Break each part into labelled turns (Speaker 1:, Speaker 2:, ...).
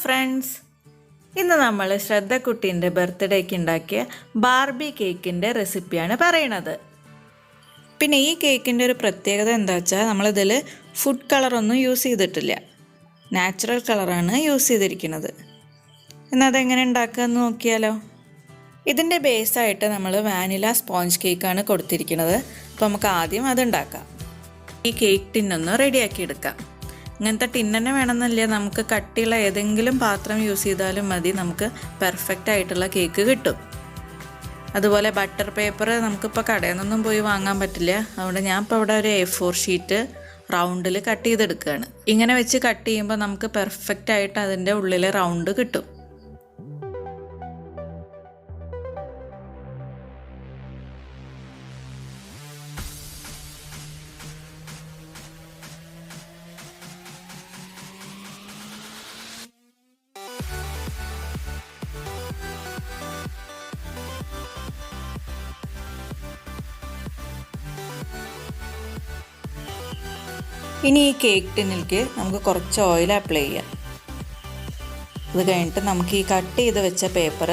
Speaker 1: Friends, ഇന്ന് നമ്മൾ ശ്രദ്ധ കുട്ടീൻ്റെ ബർത്ത്ഡേക്ക് ഉണ്ടാക്കിയ ബാർബി കേക്കിൻ്റെ റെസിപ്പിയാണ് പറയണത്. പിന്നെ ഈ കേക്കിൻ്റെ ഒരു പ്രത്യേകത എന്താ വെച്ചാൽ നമ്മളിതിൽ ഫുഡ് കളറൊന്നും യൂസ് ചെയ്തിട്ടില്ല, നാച്ചുറൽ കളറാണ് യൂസ് ചെയ്തിരിക്കുന്നത്. എന്നാൽ അതെങ്ങനെ ഉണ്ടാക്കുകയെന്ന് നോക്കിയാലോ. ഇതിൻ്റെ ബേസായിട്ട് നമ്മൾ വാനില സ്പോഞ്ച് കേക്കാണ് കൊടുത്തിരിക്കുന്നത്. അപ്പോൾ നമുക്ക് ആദ്യം അതുണ്ടാക്കാം. ഈ കേക്ക് ടിന്നൊന്ന് റെഡിയാക്കി എടുക്കാം. ഇങ്ങനത്തെ ടിന്നെ വേണമെന്നില്ല, നമുക്ക് കട്ടിയുള്ള ഏതെങ്കിലും പാത്രം യൂസ് ചെയ്താലും മതി, നമുക്ക് പെർഫെക്റ്റ് ആയിട്ടുള്ള കേക്ക് കിട്ടും. അതുപോലെ ബട്ടർ പേപ്പർ നമുക്കിപ്പോൾ കടയിൽ നിന്നൊന്നും പോയി വാങ്ങാൻ പറ്റില്ല. അതുകൊണ്ട് ഞാൻ ഇപ്പോൾ ഇവിടെ ഒരു A4 ഷീറ്റ് റൗണ്ടിൽ കട്ട് ചെയ്തെടുക്കുകയാണ്. ഇങ്ങനെ വെച്ച് കട്ട് ചെയ്യുമ്പോൾ നമുക്ക് പെർഫെക്റ്റ് ആയിട്ട് അതിൻ്റെ ഉള്ളിൽ റൗണ്ട് കിട്ടും. ഇനി ഈ കേക്ക് ടിന്നിലേക്ക് നമുക്ക് കുറച്ച് ഓയിൽ അപ്ലൈ ചെയ്യാം. അത് കഴിഞ്ഞിട്ട് നമുക്ക് ഈ കട്ട് ചെയ്ത് വെച്ച പേപ്പർ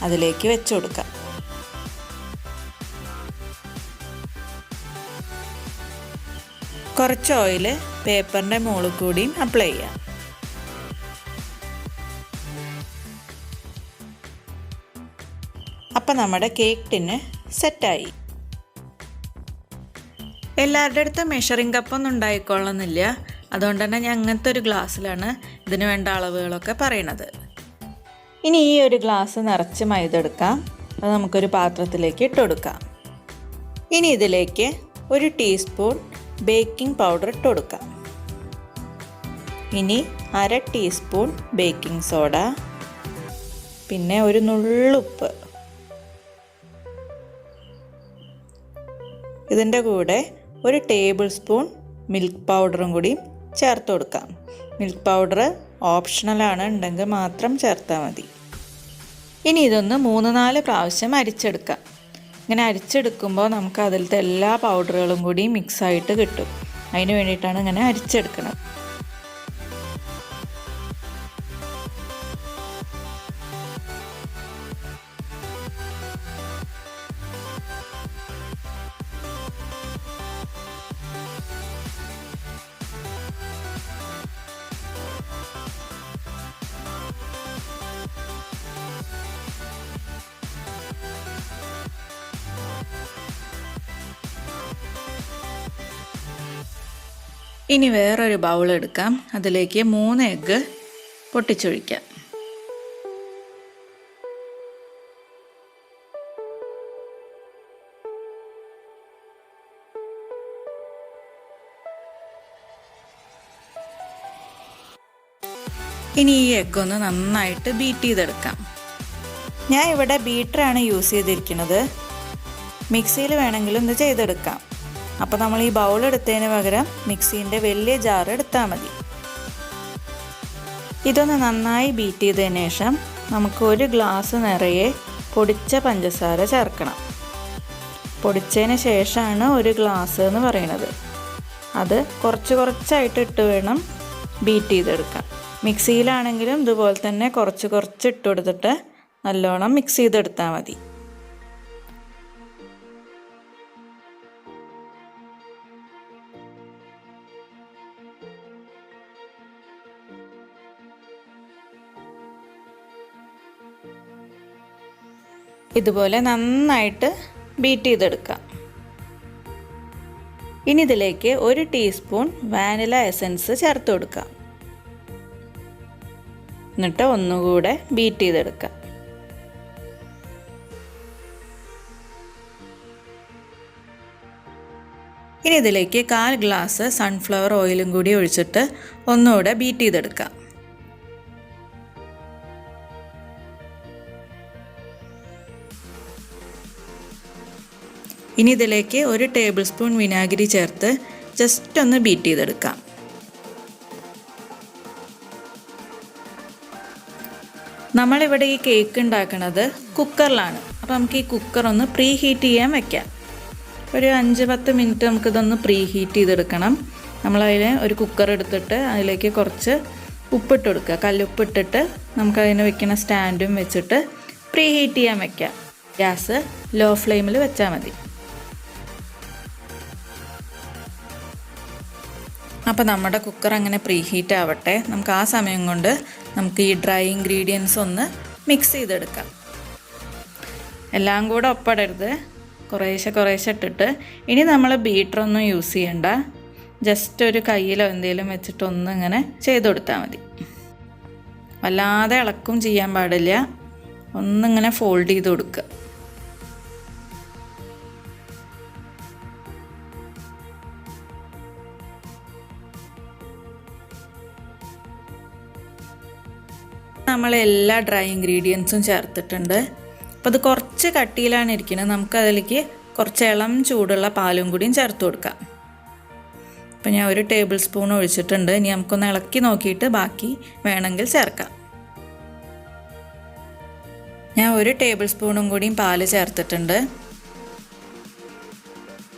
Speaker 1: അതിലേക്ക് വെച്ച് കൊടുക്കാം. കുറച്ച് ഓയിൽ പേപ്പറിൻ്റെ മുകളിൽ കൂടിയും അപ്ലൈ ചെയ്യാം. അപ്പം നമ്മുടെ കേക്ക് ടിന്ന് സെറ്റായി. എല്ലാവരുടെ അടുത്തും മെഷറിംഗ് കപ്പൊന്നും ഉണ്ടായിക്കൊള്ളുന്നില്ല, അതുകൊണ്ട് തന്നെ ഞാൻ അങ്ങനത്തെ ഒരു ഗ്ലാസ്സിലാണ് ഇതിന് വേണ്ട അളവുകളൊക്കെ പറയണത്. ഇനി ഈ ഒരു ഗ്ലാസ് നിറച്ച് മൈദ എടുക്കാം. അത് നമുക്കൊരു പാത്രത്തിലേക്ക് ഇട്ട് കൊടുക്കാം. ഇനി ഇതിലേക്ക് 1 ടീസ്പൂൺ ബേക്കിംഗ് പൗഡർ ഇട്ട് കൊടുക്കാം. ഇനി 1/2 ടീസ്പൂൺ ബേക്കിംഗ് സോഡ, പിന്നെ ഒരു നുള്ളുപ്പ്. ഇതിൻ്റെ കൂടെ 1 ടേബിൾ സ്പൂൺ മിൽക്ക് പൗഡറും കൂടി ചേർത്ത് കൊടുക്കാം. മിൽക്ക് പൗഡർ ഓപ്ഷണലാണ്, ഉണ്ടെങ്കിൽ മാത്രം ചേർത്താൽ മതി. ഇനി ഇതൊന്ന് 3-4 പ്രാവശ്യം അരിച്ചെടുക്കാം. ഇങ്ങനെ അരിച്ചെടുക്കുമ്പോൾ നമുക്ക് അതിലത്തെ എല്ലാ പൗഡറുകളും കൂടി മിക്സായിട്ട് കിട്ടും. അതിന് വേണ്ടിയിട്ടാണ് ഇങ്ങനെ അരിച്ചെടുക്കുന്നത്. ഇനി വേറൊരു ബൗൾ എടുക്കാം. അതിലേക്ക് 3 എഗ്ഗ് പൊട്ടിച്ചൊഴിക്കാം. ഇനി ഈ എഗ്ഗ് ഒന്ന് നന്നായിട്ട് ബീറ്റ് ചെയ്തെടുക്കാം. ഞാൻ ഇവിടെ ബീറ്ററാണ് യൂസ് ചെയ്തിരിക്കുന്നത്. മിക്സിയിൽ വേണമെങ്കിലും ഇത് ചെയ്തെടുക്കാം. അപ്പോൾ നമ്മൾ ഈ ബൗൾ എടുത്തതിന് പകരം മിക്സീൻ്റെ വലിയ ജാർ എടുത്താൽ മതി. ഇതൊന്ന് നന്നായി ബീറ്റ് ചെയ്തതിന് ശേഷം നമുക്ക് 1 ഗ്ലാസ് നിറയെ പൊടിച്ച പഞ്ചസാര ചേർക്കണം. പൊടിച്ചതിന് ശേഷമാണ് 1 ഗ്ലാസ് എന്ന് പറയുന്നത്. അത് കുറച്ചായിട്ട് ഇട്ട് വേണം ബീറ്റ് ചെയ്തെടുക്കാം. മിക്സിയിലാണെങ്കിലും ഇതുപോലെ തന്നെ കുറച്ച് ഇട്ട് കൊടുത്തിട്ട് നല്ലോണം മിക്സ് ചെയ്തെടുത്താൽ മതി. ഇതുപോലെ നന്നായിട്ട് ബീറ്റ് ചെയ്തെടുക്കാം. ഇനി ഇതിലേക്ക് 1 ടീസ്പൂൺ വാനില എസൻസ് ചേർത്ത് കൊടുക്കാം. എന്നിട്ട് ഒന്നുകൂടെ ബീറ്റ് ചെയ്തെടുക്കാം. ഇനി ഇതിലേക്ക് 1/4 ഗ്ലാസ് സൺഫ്ലവർ ഓയിലും കൂടി ഒഴിച്ചിട്ട് ഒന്നുകൂടെ ബീറ്റ് ചെയ്തെടുക്കാം. ഇനി ഇതിലേക്ക് 1 ടേബിൾ സ്പൂൺ വിനാഗിരി ചേർത്ത് ജസ്റ്റ് ഒന്ന് ബീറ്റ് ചെയ്തെടുക്കാം. നമ്മളിവിടെ ഈ കേക്ക് ഉണ്ടാക്കുന്നത് കുക്കറിലാണ്. അപ്പോൾ നമുക്ക് ഈ കുക്കർ ഒന്ന് പ്രീ ഹീറ്റ് ചെയ്യാൻ വെക്കാം. ഒരു 5-10 മിനിറ്റ് നമുക്കിതൊന്ന് പ്രീ ഹീറ്റ് ചെയ്തെടുക്കണം. നമ്മളതിൽ ഒരു കുക്കർ എടുത്തിട്ട് അതിലേക്ക് കുറച്ച് ഉപ്പിട്ട് കൊടുക്കുക. കല്ലുപ്പിട്ടിട്ട് നമുക്കതിന് വെക്കുന്ന സ്റ്റാൻഡും വെച്ചിട്ട് പ്രീ ഹീറ്റ് ചെയ്യാൻ വയ്ക്കാം. ഗ്യാസ് ലോ ഫ്ലെയിമിൽ വെച്ചാൽ മതി. അപ്പോൾ നമ്മുടെ കുക്കർ അങ്ങനെ പ്രീ ഹീറ്റ് ആവട്ടെ. നമുക്ക് ആ സമയം കൊണ്ട് നമുക്ക് ഈ ഡ്രൈ ഇൻഗ്രീഡിയൻസ് ഒന്ന് മിക്സ് ചെയ്തെടുക്കാം. എല്ലാം കൂടെ ഒപ്പിടരുത്, കുറേശ്ശെ ഇട്ടിട്ട്. ഇനി നമ്മൾ ബീറ്ററൊന്നും യൂസ് ചെയ്യണ്ട, ജസ്റ്റ് ഒരു കയ്യിലോ എന്തെങ്കിലും വെച്ചിട്ട് ഇങ്ങനെ ചെയ്ത് കൊടുത്താൽ മതി. വല്ലാതെ ഇളക്കും ചെയ്യാൻ പാടില്ല, ഒന്നിങ്ങനെ ഫോൾഡ് ചെയ്ത് കൊടുക്കുക. നമ്മൾ എല്ലാ ഡ്രൈ ഇൻഗ്രീഡിയൻസും ചേർത്തിട്ടുണ്ട്. അപ്പോൾ അത് കുറച്ച് കട്ടിയിലാണ് ഇരിക്കുന്നത്. നമുക്കതിലേക്ക് കുറച്ച് ഇളം ചൂടുള്ള പാലും കൂടിയും ചേർത്ത് കൊടുക്കാം. അപ്പോൾ ഞാൻ 1 ടേബിൾ സ്പൂൺ ഒഴിച്ചിട്ടുണ്ട്. ഇനി നമുക്കൊന്ന് ഇളക്കി നോക്കിയിട്ട് ബാക്കി വേണമെങ്കിൽ ചേർക്കാം. ഞാൻ 1 ടേബിൾ സ്പൂണും കൂടിയും പാല് ചേർത്തിട്ടുണ്ട്.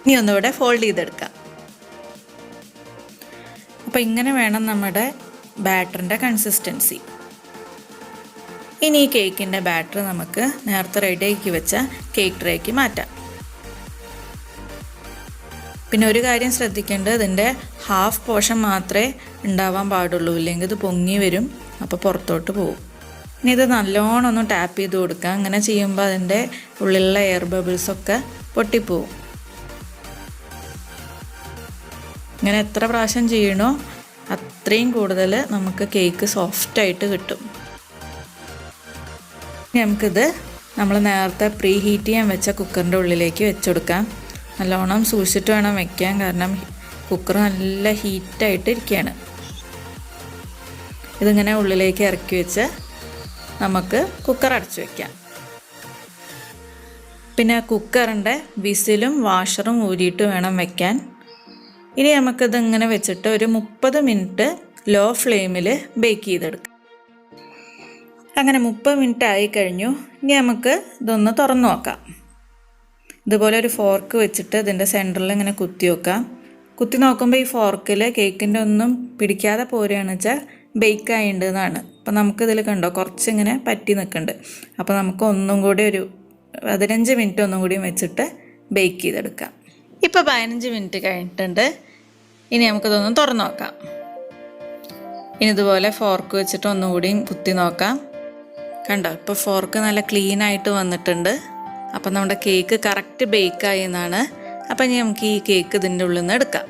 Speaker 1: ഇനി ഒന്നുകൂടെ ഫോൾഡ് ചെയ്തെടുക്കാം. അപ്പോൾ ഇങ്ങനെ വേണം നമ്മുടെ ബാറ്ററിൻ്റെ കൺസിസ്റ്റൻസി. ഇനി ഈ കേക്കിൻ്റെ ബാറ്റർ നമുക്ക് നേരത്തെ റെഡിയാക്കി വെച്ച കേക്ക് ട്രേക്ക് മാറ്റാം. പിന്നെ ഒരു കാര്യം ശ്രദ്ധിക്കേണ്ടത്, ഇതിൻ്റെ ഹാഫ് പോർഷൻ മാത്രമേ ഉണ്ടാവാൻ പാടുള്ളൂ, ഇല്ലെങ്കിൽ ഇത് പൊങ്ങി വരും, അപ്പോൾ പുറത്തോട്ട് പോകും. ഇനി ഇത് നല്ലോണം ഒന്ന് ടാപ്പ് ചെയ്ത് കൊടുക്കുക. അങ്ങനെ ചെയ്യുമ്പോൾ അതിൻ്റെ ഉള്ളിലുള്ള എയർ ബബിൾസൊക്കെ പൊട്ടിപ്പോവും. ഇങ്ങനെ എത്ര പ്രാവശ്യം ചെയ്യണോ അത്രയും കൂടുതൽ നമുക്ക് കേക്ക് സോഫ്റ്റായിട്ട് കിട്ടും. നമുക്കിത് നമ്മൾ നേരത്തെ പ്രീ ഹീറ്റ് ചെയ്യാൻ വെച്ച കുക്കറിൻ്റെ ഉള്ളിലേക്ക് വെച്ചുകൊടുക്കാം. നല്ലോണം സൂക്ഷിച്ചിട്ട് വേണം വയ്ക്കാൻ, കാരണം കുക്കർ നല്ല ഹീറ്റായിട്ട് ഇരിക്കുകയാണ്. ഇതിങ്ങനെ ഉള്ളിലേക്ക് ഇറക്കി വെച്ച് നമുക്ക് കുക്കർ അടച്ചു വയ്ക്കാം. പിന്നെ കുക്കറിൻ്റെ വിസിലും വാഷറും ഊരിയിട്ട് വേണം വയ്ക്കാൻ. ഇനി നമുക്കിതിങ്ങനെ വെച്ചിട്ട് ഒരു 30 മിനിറ്റ് ലോ ഫ്ലെയിമിൽ ബേക്ക് ചെയ്തെടുക്കാം. അങ്ങനെ 30 മിനിറ്റ് ആയി കഴിഞ്ഞു. ഇനി നമുക്ക് ഇതൊന്ന് തുറന്നു നോക്കാം. ഇതുപോലെ ഒരു ഫോർക്ക് വെച്ചിട്ട് ഇതിൻ്റെ സെൻറ്ററിൽ ഇങ്ങനെ കുത്തി വെക്കാം. കുത്തി നോക്കുമ്പോൾ ഈ ഫോർക്കിൽ കേക്കിൻ്റെ ഒന്നും പിടിക്കാതെ പോരുകയാണെന്ന് വെച്ചാൽ ബേക്ക് ആയിട്ടുണ്ടെന്നാണ്. അപ്പോൾ നമുക്കിതിൽ കണ്ടോ കുറച്ചിങ്ങനെ പറ്റി നിൽക്കുന്നുണ്ട്. അപ്പോൾ നമുക്ക് ഒന്നും കൂടി ഒരു 15 മിനിറ്റ് ഒന്നും കൂടി വെച്ചിട്ട് ബേക്ക് ചെയ്തെടുക്കാം. ഇപ്പോൾ 15 മിനിറ്റ് കഴിഞ്ഞിട്ടുണ്ട്. ഇനി നമുക്കിതൊന്ന് തുറന്നു നോക്കാം. ഇനി ഇതുപോലെ ഫോർക്ക് വെച്ചിട്ട് ഒന്നും കൂടിയും കുത്തി നോക്കാം. കണ്ടോ, ഇപ്പോൾ ഫോർക്ക് നല്ല ക്ലീൻ ആയിട്ട് വന്നിട്ടുണ്ട്. അപ്പം നമ്മുടെ കേക്ക് കറക്റ്റ് ബേക്കായി എന്നാണ്. അപ്പം ഇനി നമുക്ക് ഈ കേക്ക് ഇതിൻ്റെ ഉള്ളിൽ നിന്ന് എടുക്കാം.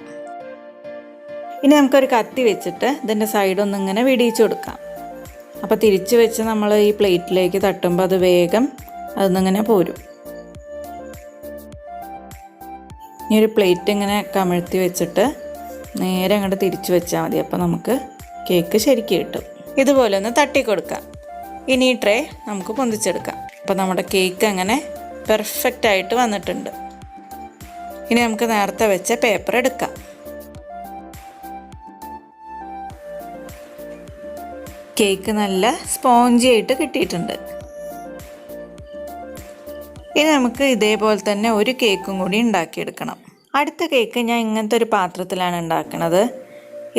Speaker 1: ഇനി നമുക്കൊരു കത്തി വെച്ചിട്ട് ഇതിൻ്റെ സൈഡൊന്നിങ്ങനെ വിടിയിച്ച് കൊടുക്കാം. അപ്പോൾ തിരിച്ച് വെച്ച് നമ്മൾ ഈ പ്ലേറ്റിലേക്ക് തട്ടുമ്പോൾ അത് വേഗം അതിന്നിങ്ങനെ പോരും. ഇനി ഒരു പ്ലേറ്റ് ഇങ്ങനെ കമിഴ്ത്തി വെച്ചിട്ട് നേരെ അങ്ങോട്ട് തിരിച്ച് വെച്ചാൽ മതി. അപ്പോൾ നമുക്ക് കേക്ക് ശരിക്കും കിട്ടും. ഇതുപോലെ ഒന്ന് തട്ടി കൊടുക്കാം. ഇനി ഈ ട്രേ നമുക്ക് പൊന്തിച്ചെടുക്കാം. അപ്പോൾ നമ്മുടെ കേക്ക് അങ്ങനെ പെർഫെക്റ്റ് ആയിട്ട് വന്നിട്ടുണ്ട്. ഇനി നമുക്ക് നേരത്തെ വെച്ച പേപ്പർ എടുക്കാം. കേക്ക് നല്ല സ്പോഞ്ചി ആയിട്ട് കിട്ടിയിട്ടുണ്ട്. ഇനി നമുക്ക് ഇതേപോലെ തന്നെ ഒരു കേക്കും കൂടി ഉണ്ടാക്കിയെടുക്കണം. അടുത്ത കേക്ക് ഞാൻ ഇങ്ങനത്തെ ഒരു പാത്രത്തിലാണ് ഉണ്ടാക്കുന്നത്.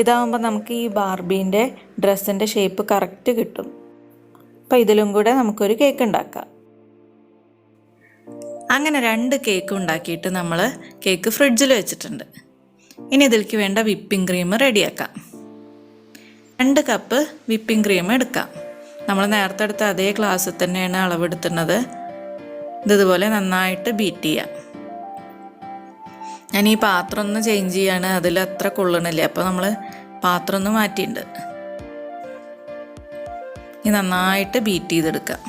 Speaker 1: ഇതാകുമ്പോൾ നമുക്ക് ഈ ബാർബീൻ്റെ ഡ്രസ്സിൻ്റെ ഷേപ്പ് കറക്റ്റ് കിട്ടും. അപ്പോൾ ഇതിലും കൂടെ നമുക്കൊരു കേക്ക് ഉണ്ടാക്കാം. അങ്ങനെ 2 കേക്ക് ഉണ്ടാക്കിയിട്ട് നമ്മൾ കേക്ക് ഫ്രിഡ്ജിൽ വെച്ചിട്ടുണ്ട്. ഇനി ഇതിലേക്ക് വേണ്ട വിപ്പിംഗ് ക്രീം റെഡിയാക്കാം. 2 കപ്പ് വിപ്പിംഗ് ക്രീം എടുക്കാം. നമ്മൾ നേരത്തെ എടുത്ത അതേ ഗ്ലാസ്സിൽ തന്നെയാണ് അളവെടുത്തുന്നത്. ഇതുപോലെ നന്നായിട്ട് ബീറ്റ് ചെയ്യാം. ഞാൻ ഈ പാത്രം ഒന്ന് ചേഞ്ച് ചെയ്യാണ്, അതിൽ അത്ര കൊള്ളണില്ല. അപ്പോൾ നമ്മൾ പാത്രം ഒന്ന് മാറ്റിയിട്ടുണ്ട്. ഇനി നന്നായിട്ട് ബീറ്റ് ചെയ്തെടുക്കാം.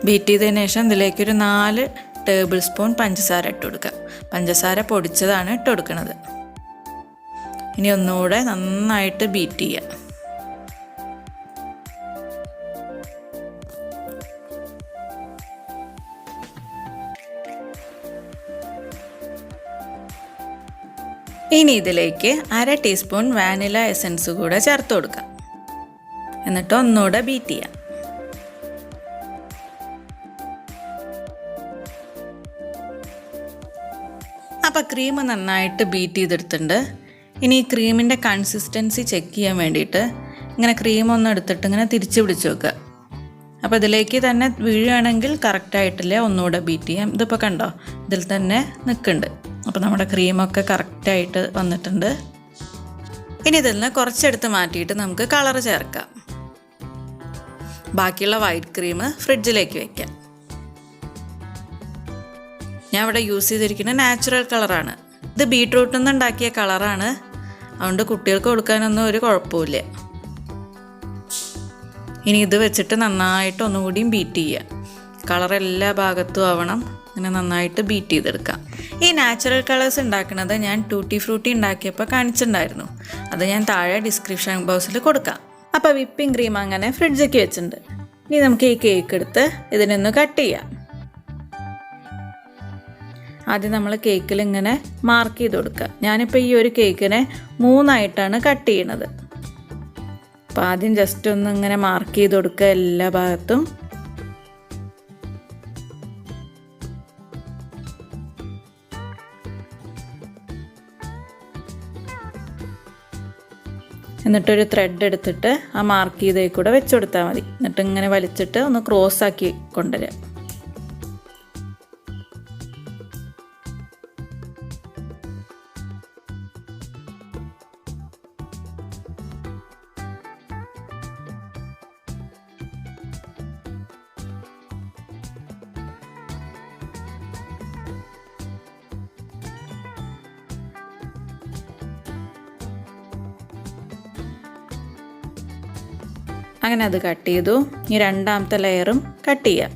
Speaker 1: ബീറ്റ് ചെയ്തതിന് ശേഷം ഇതിലേക്കൊരു 4 ടേബിൾ സ്പൂൺ പഞ്ചസാര ഇട്ട് കൊടുക്കുക. പഞ്ചസാര പൊടിച്ചതാണ് ഇട്ട് കൊടുക്കുന്നത്. ഇനി ഒന്നുകൂടെ നന്നായിട്ട് ബീറ്റ് ചെയ്യുക. ഇനി ഇതിലേക്ക് 1/2 ടീസ്പൂൺ വാനില എസൻസ് കൂടെ ചേർത്ത് കൊടുക്കാം. എന്നിട്ട് ഒന്നുകൂടെ ബീറ്റ് ചെയ്യാം. അപ്പോൾ ക്രീം നന്നായിട്ട് ബീറ്റ് ചെയ്തെടുത്തിട്ടുണ്ട്. ഇനി ഈ ക്രീമിൻ്റെ കൺസിസ്റ്റൻസി ചെക്ക് ചെയ്യാൻ വേണ്ടിയിട്ട് ഇങ്ങനെ ക്രീം ഒന്ന് എടുത്തിട്ട് ഇങ്ങനെ തിരിച്ച് പിടിച്ച് വെക്കുക. അപ്പോൾ ഇതിലേക്ക് തന്നെ വീഴുകയാണെങ്കിൽ കറക്റ്റായിട്ടില്ല, ഒന്നുകൂടെ ബീറ്റ് ചെയ്യാം. ഇതിപ്പോൾ കണ്ടോ, ഇതിൽ തന്നെ നിൽക്കുന്നുണ്ട്. അപ്പോൾ നമ്മുടെ ക്രീമൊക്കെ കറക്റ്റായിട്ട് വന്നിട്ടുണ്ട്. ഇനി ഇതിൽ നിന്ന് കുറച്ചെടുത്ത് മാറ്റിയിട്ട് നമുക്ക് കളർ ചേർക്കാം. ബാക്കിയുള്ള വൈറ്റ് ക്രീം ഫ്രിഡ്ജിലേക്ക് വയ്ക്കാം. ഞാൻ ഇവിടെ യൂസ് ചെയ്തിരിക്കുന്നത് നാച്ചുറൽ കളറാണ്. ഇത് ബീട്രൂട്ടിൽ നിന്ന് ഉണ്ടാക്കിയ കളറാണ്. അതുകൊണ്ട് കുട്ടികൾക്ക് കൊടുക്കാനൊന്നും ഒരു കുഴപ്പമില്ല. ഇനി ഇത് വെച്ചിട്ട് നന്നായിട്ട് ഒന്നുകൂടിയും ബീറ്റ് ചെയ്യുക. കളർ എല്ലാ ഭാഗത്തും ആവണം. ഇങ്ങനെ നന്നായിട്ട് ബീറ്റ് ചെയ്തെടുക്കാം. ഈ നാച്ചുറൽ കളേഴ്സ് ഉണ്ടാക്കുന്നത് ഞാൻ ടൂട്ടി ഫ്രൂട്ടി ഉണ്ടാക്കിയപ്പോൾ കാണിച്ചിട്ടുണ്ടായിരുന്നു. അത് ഞാൻ താഴെ ഡിസ്ക്രിപ്ഷൻ ബോക്സിൽ കൊടുക്കാം. അപ്പോൾ വിപ്പിംഗ് ക്രീം അങ്ങനെ ഫ്രിഡ്ജിലേക്ക് വെച്ചിട്ടുണ്ട്. ഇനി നമുക്ക് ഈ കേക്ക് എടുത്ത് ഇതിനൊന്ന് കട്ട് ചെയ്യാം. ആദ്യം നമ്മൾ കേക്കിൽ ഇങ്ങനെ മാർക്ക് ചെയ്ത് കൊടുക്കുക. ഞാനിപ്പോൾ ഈ ഒരു കേക്കിനെ 3 കട്ട് ചെയ്യണത്. അപ്പോൾ ആദ്യം ജസ്റ്റ് ഒന്ന് ഇങ്ങനെ മാർക്ക് ചെയ്ത് കൊടുക്കുക എല്ലാ ഭാഗത്തും. എന്നിട്ടൊരു ത്രെഡ് എടുത്തിട്ട് ആ മാർക്ക് ചെയ്തേ കൂടെ വെച്ച് കൊടുത്താൽ മതി. എന്നിട്ട് ഇങ്ങനെ വലിച്ചിട്ട് ഒന്ന് ക്രോസ് ആക്കി കൊണ്ടുവരാം. അങ്ങനെ അത് കട്ട് ചെയ്തു. ഈ രണ്ടാമത്തെ ലെയറും കട്ട് ചെയ്യാം.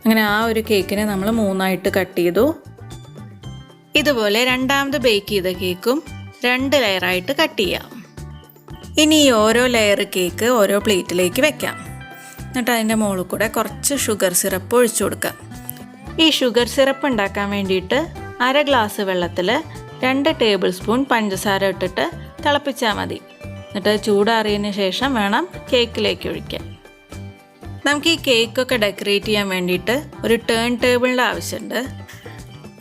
Speaker 1: അങ്ങനെ ആ ഒരു കേക്കിനെ നമ്മൾ 3 കട്ട് ചെയ്തു. ഇതുപോലെ രണ്ടാമത് ബേക്ക് ചെയ്ത കേക്കും 2 ലെയറായിട്ട് കട്ട് ചെയ്യാം. ഇനി ഈ ഓരോ ലെയർ കേക്ക് ഓരോ പ്ലേറ്റിലേക്ക് വെക്കാം. എന്നിട്ട് അതിൻ്റെ മുകളിൽ കൂടെ കുറച്ച് ഷുഗർ സിറപ്പ് ഒഴിച്ചു കൊടുക്കാം. ഈ ഷുഗർ സിറപ്പ് ഉണ്ടാക്കാൻ വേണ്ടിയിട്ട് 1/2 ഗ്ലാസ് വെള്ളത്തിൽ 2 ടേബിൾ സ്പൂൺ പഞ്ചസാര ഇട്ടിട്ട് തിളപ്പിച്ചാൽ മതി. എന്നിട്ട് ചൂടാറിയതിന് ശേഷം വേണം കേക്കിലേക്ക് ഒഴിക്കാൻ. നമുക്ക് ഈ കേക്കൊക്കെ ഡെക്കറേറ്റ് ചെയ്യാൻ വേണ്ടിയിട്ട് ഒരു ടേൺ ടേബിളിൻ്റെ ആവശ്യമുണ്ട്.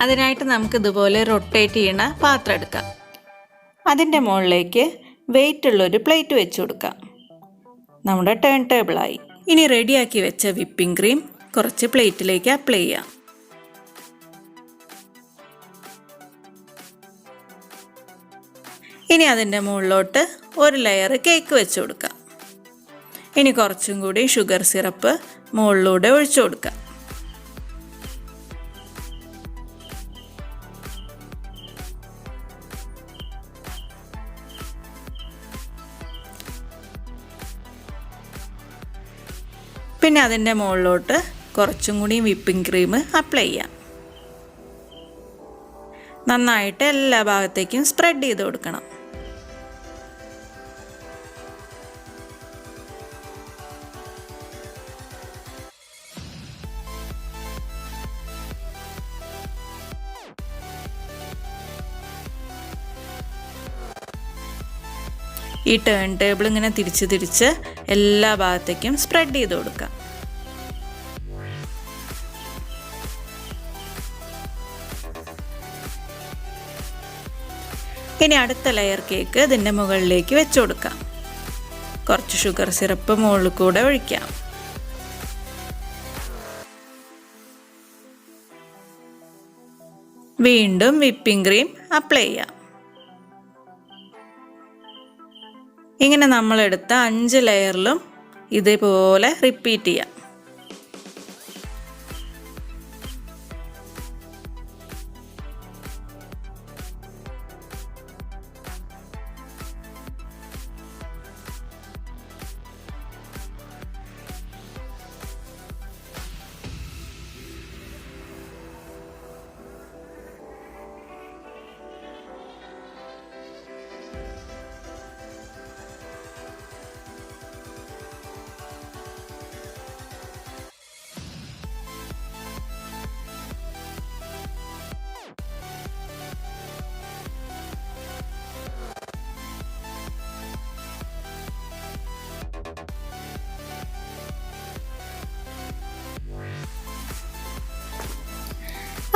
Speaker 1: അതിനായിട്ട് നമുക്ക് ഇതുപോലെ റൊട്ടേറ്റ് ചെയ്യുന്ന പാത്രം എടുക്കാം. അതിൻ്റെ മുകളിലേക്ക് വെയിറ്റ് ഉള്ളൊരു പ്ലേറ്റ് വെച്ച് കൊടുക്കാം. നമ്മുടെ ടേൺ ടേബിളായി. ഇനി റെഡിയാക്കി വെച്ച വിപ്പിംഗ് ക്രീം കുറച്ച് പ്ലേറ്റിലേക്ക് അപ്ലൈ ചെയ്യാം. ഇനി അതിൻ്റെ മുകളിലോട്ട് ഒരു ലെയർ കേക്ക് വെച്ച് കൊടുക്കാം. ഇനി കുറച്ചും കൂടി ഷുഗർ സിറപ്പ് മുകളിലൂടെ ഒഴിച്ചു കൊടുക്കാം. പിന്നെ അതിൻ്റെ മുകളിലോട്ട് കുറച്ചും കൂടി വിപ്പിംഗ് ക്രീം അപ്ലൈ ചെയ്യാം. നന്നായിട്ട് എല്ലാ ഭാഗത്തേക്കും സ്പ്രെഡ് ചെയ്ത് കൊടുക്കണം. ഈ ടേൺ ടേബിൾ ഇങ്ങനെ തിരിച്ച് എല്ലാ ഭാഗത്തേക്കും സ്പ്രെഡ് ചെയ്ത് കൊടുക്കാം. ഇനി അടുത്ത ലെയർ കേക്ക് ഇതിൻ്റെ മുകളിലേക്ക് വെച്ച് കൊടുക്കാം. കുറച്ച് ഷുഗർ സിറപ്പ് മുകളിൽ കൂടെ ഒഴിക്കാം. വീണ്ടും വിപ്പിംഗ് ക്രീം അപ്ലൈ ചെയ്യാം. ഇങ്ങനെ നമ്മളെടുത്ത 5 ലെയറിലും ഇതേപോലെ റിപ്പീറ്റ് ചെയ്യാം.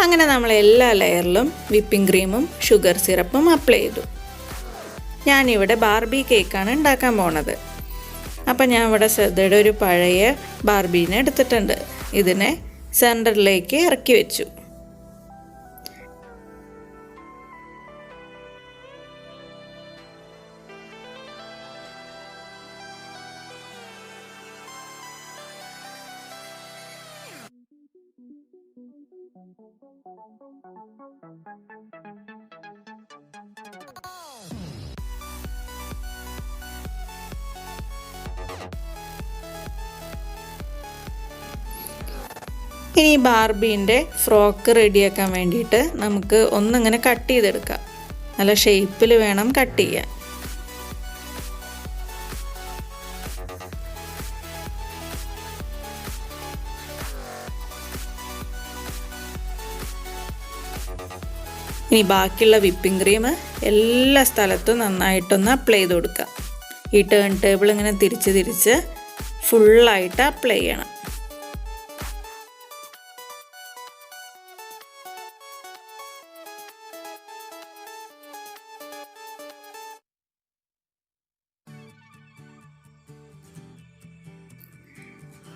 Speaker 1: അങ്ങനെ നമ്മൾ എല്ലാ ലെയറിലും വിപ്പിംഗ് ക്രീമും ഷുഗർ സിറപ്പും അപ്ലൈ ചെയ്തു. ഞാനിവിടെ ബാർബി കേക്കാണ് ഉണ്ടാക്കാൻ പോണത്. അപ്പം ഞാൻ ഇവിടെ ശ്രദ്ധയുടെ ഒരു പഴയ ബാർബീനെ എടുത്തിട്ടുണ്ട്. ഇതിനെ സെൻറ്ററിലേക്ക് ഇറക്കി വെച്ചു. ഇനി ബാർബീൻ്റെ ഫ്രോക്ക് റെഡിയാക്കാൻ വേണ്ടിയിട്ട് നമുക്ക് ഒന്നിങ്ങനെ കട്ട് ചെയ്തെടുക്കാം. നല്ല ഷേപ്പിൽ വേണം കട്ട് ചെയ്യാൻ. ഇനി ബാക്കിയുള്ള വിപ്പിംഗ് ക്രീം എല്ലാ സ്ഥലത്തും നന്നായിട്ടൊന്ന് അപ്ലൈ ചെയ്ത് കൊടുക്കാം. ഈ ടേൺ ടേബിൾ ഇങ്ങനെ തിരിച്ച് ഫുള്ളായിട്ട് അപ്ലൈ ചെയ്യണം.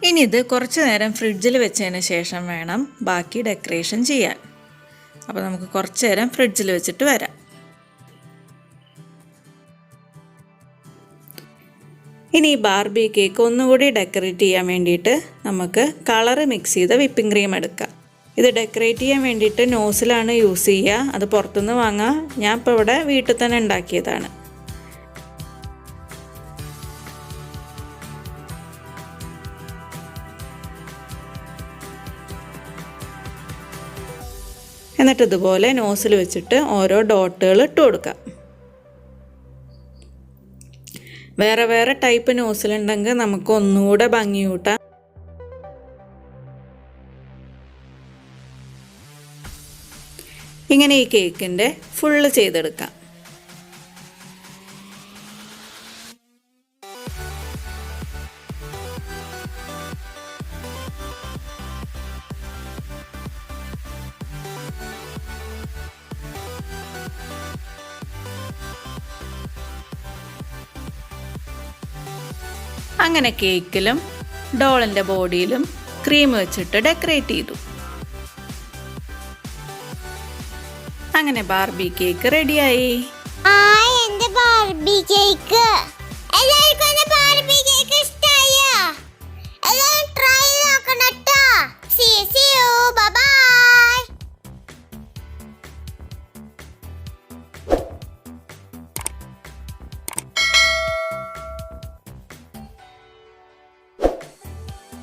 Speaker 1: ഇനി ഇത് കുറച്ച് നേരം ഫ്രിഡ്ജിൽ വെച്ചതിന് ശേഷം വേണം ബാക്കി ഡെക്കറേഷൻ ചെയ്യാൻ. അപ്പോൾ നമുക്ക് കുറച്ച് നേരം ഫ്രിഡ്ജിൽ വെച്ചിട്ട് വരാം. ഇനി ഈ ബാർബി കേക്ക് ഒന്നുകൂടി ഡെക്കറേറ്റ് ചെയ്യാൻ വേണ്ടിയിട്ട് നമുക്ക് കളറ് മിക്സ് ചെയ്ത വിപ്പിംഗ് ക്രീം എടുക്കാം. ഇത് ഡെക്കറേറ്റ് ചെയ്യാൻ വേണ്ടിയിട്ട് നോസിലാണ് യൂസ് ചെയ്യുക. അത് പുറത്തുനിന്ന് വാങ്ങാം. ഞാൻ ഇപ്പോൾ ഇവിടെ വീട്ടിൽ തന്നെ ഉണ്ടാക്കിയതാണ്. എന്നിട്ട് ഇതുപോലെ നോസിൽ വെച്ചിട്ട് ഓരോ ഡോട്ടുകൾ ഇട്ട് കൊടുക്കാം. വേറെ വേറെ ടൈപ്പ് നോസിലുണ്ടെങ്കിൽ നമുക്ക് ഒന്നുകൂടെ ഭംഗി കൂട്ടാം. ഇങ്ങനെ ഈ കേക്കിൻ്റെ ഫുള്ള് ചെയ്തെടുക്കാം. അങ്ങനെ കേക്കിലും ഡോളിൻ്റെ ബോഡിയിലും ക്രീം വെച്ചിട്ട് ഡെക്കറേറ്റ് ചെയ്തു. അങ്ങനെ ബാർബി കേക്ക് റെഡിയായി.
Speaker 2: എന്റെ ബാർബി കേക്ക്